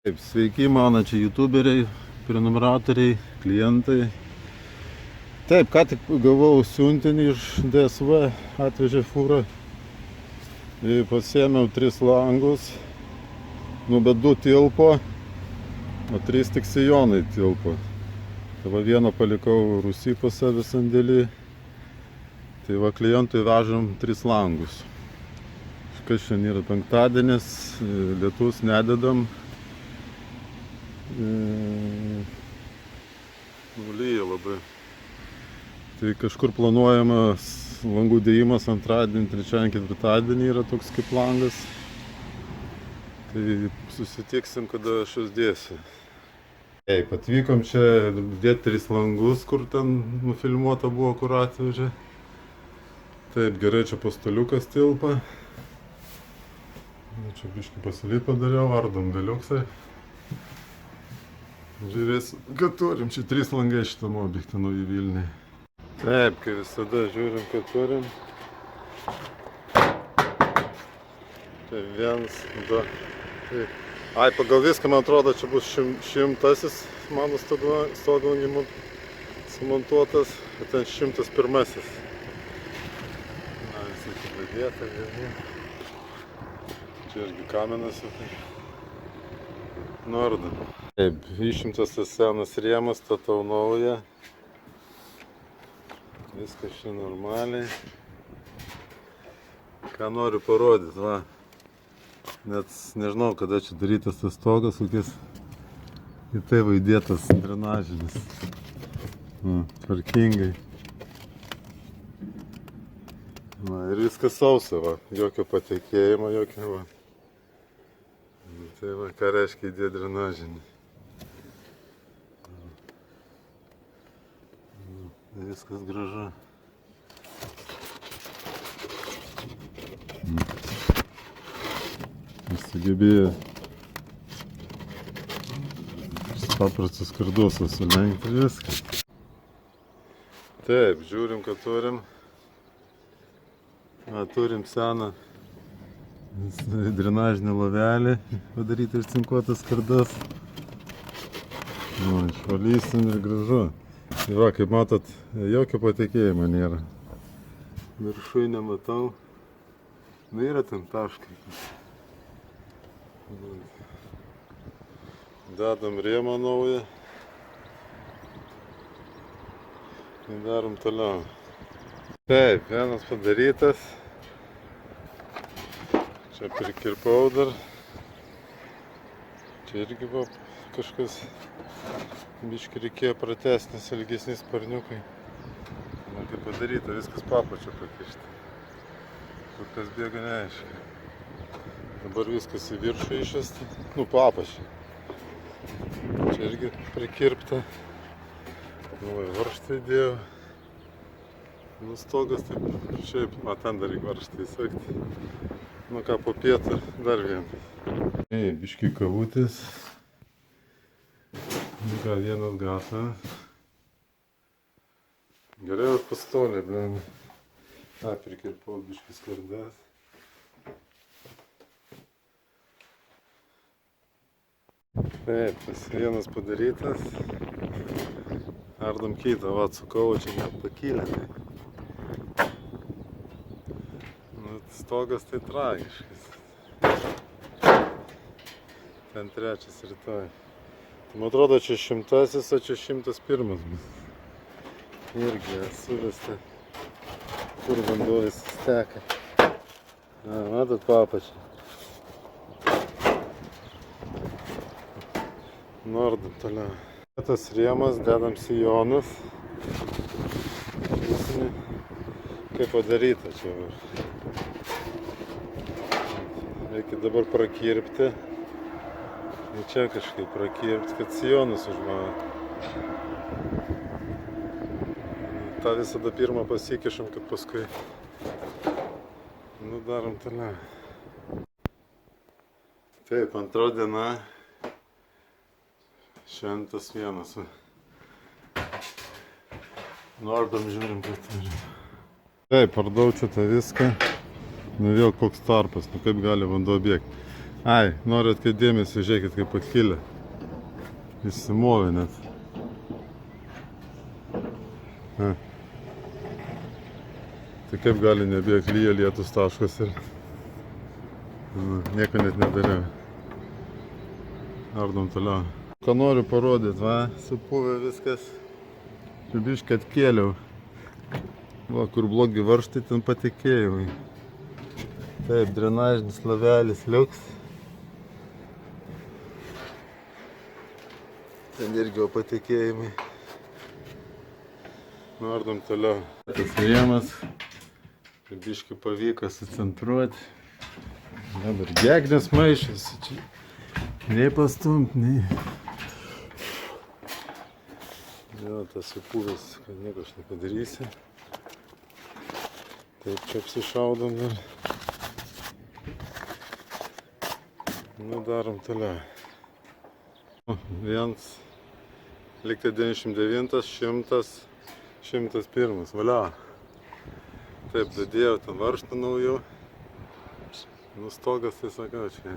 Taip, sveiki mano čia youtuberiai, prenumeratoriai, klientai. Taip, ką tik gavau siuntinį iš DSV, atvežė fūrą. Pasiėmiau 3 langus, bet 2 tilpo, o 3 tik sijonai tilpo. Tai va vieną palikau Rusy pas save sandėlį. Tai va klientui vežam 3 langus. Kas šiandien yra penktadienis, lietus nededam. Nulyja labai. Tai kažkur planuojamas langų dėjimas antradienį, trečiadienį, ketvirtadienį yra toks kaip langas. Tai susitiksim, kada aš juos dėsiu. Taip, atvykom čia dėti 3 langus, kur ten nufilmuota buvo, kur atvežė. Taip, gerai, čia pastoliukas tilpa. Čia biškį pasilyt padariau, ardom deliuksai. Žiūrėsim, kad turim. Čia 3 langai šitam objektą nauji Vilniai. Taip, kai visada žiūrim, kad turim. Tai 1, 2. Ai, pagal viską, man atrodo, čia bus 100-asis mano stoglangimu sumontuotas, o ten 101-asis. Na, jisai čia dadėta, gerai. Čia irgi kamenas. Nordam. Taip, išimtas tas senas rėmas, statau naują. Viskas čia normaliai. Ką noriu parodyti, va. Net nežinau, kada čia darytas tas stogas, kokias į tai vaidėtas drenažinis. Tvarkingai. Va, ir viskas sausa, va. Jokio patekėjimo, jokio, va. Tai va, ką reiškia įdėti drenažinį. Viskas gražu. Sugebėjo paprastus kardusus sulenkti viską. Taip, žiūrim, ką turim. Turim seną drenažinį lovelį padaryti iš cinkuotas skardas. Išvalysim ir gražu. Tai va, kaip matot, jokio patekėjimo nėra. Viršui nematau. Yra ten taškai. Dedam rėmą naują. Ir darom toliau. Taip, vienas padarytas. Čia prikirpau dar. Čia irgi buvo kažkas biškį reikėjo pratesnis, ilgesni sparniukai. Man kaip padaryta, viskas papačio pakišta. Kur kas bėga neaiškiai. Dabar viskas į viršų išvesta. Papačio. Čia irgi prikirpta. Varžtą įdėjau. Stogas taip, šiaip, ten dar į varžtą įsakti. Ką, po pietų dar vieną. Biškį kavutis. Ką, vienas gata. Gerai, pastolė, blin. Prikirpau biškį skardas. Taip, tas vienas padarytas. Ardom kitą, va, atsukau, čia net pakylė. Stogas tai tragiškas. Ten trečias rytoj. Man atrodo, čia 100-asis, o čia 101-as bus. Irgi suvesta, kur vanduo vis steka. Matot papačią. Nordam toliau. Tas rėmas, dedam sijonus. Kaip padaryta čia. Reikia dabar prakirpti. Čia kažkaip prakirpti, kad sijonus užmano. tą visada pirmą pasikišam, kad paskui darom toliau. Taip, antra diena. Šiandien vienas. Nordam žiūrim, kad turi. Taip, pardau čia tą viską. Vėl koks tarpas, kaip gali vanduo bėgti. Ai, noriu atkreipti dėmesį, žiūrėkit kaip pakilę. Išsimovė net. Tai kaip gali nebėgti, lyja lietus taškas ir nieko net nedariau. Ardom toliau. Ką noriu parodyti, va, supuvę viskas. Biškį atkėliau. Va, kur blogi varžtai, ten patekėjau. Taip, drenažinis lavelis liuks. Ten irgi patekėjimai. Nardom toliau. Tas rėmas. Biškį pavyko sucentruoti. Dabar gegnės maišas. Čia nei pastumt, nei. Jo, tas supuvęs, kad nieko aš nepadarysi. Taip, čia apsišaudom dar. Nu, darom toliau. Viens, liktai 99, 100, 101. Valia. Taip, dadėjau ten varžtą naujų. Nu, stogas, tai sakau, čia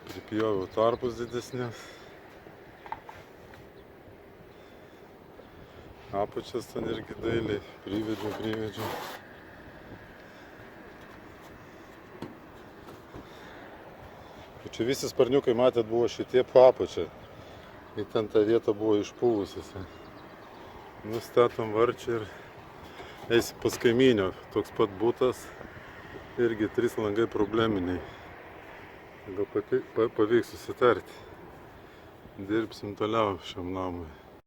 pripjoviau tarpus didesnės. Apačias ten irgi dailiai privedžiau. Čia visi sparniukai, matėt, buvo šitie po apačią. Ir ten ta vieta buvo išpuvusios. Nustatom varčią ir eisim pas kaimynio. Toks pat butas. Irgi 3 langai probleminiai. Gal pavyks susitarti. Dirbsim toliau šiam namui.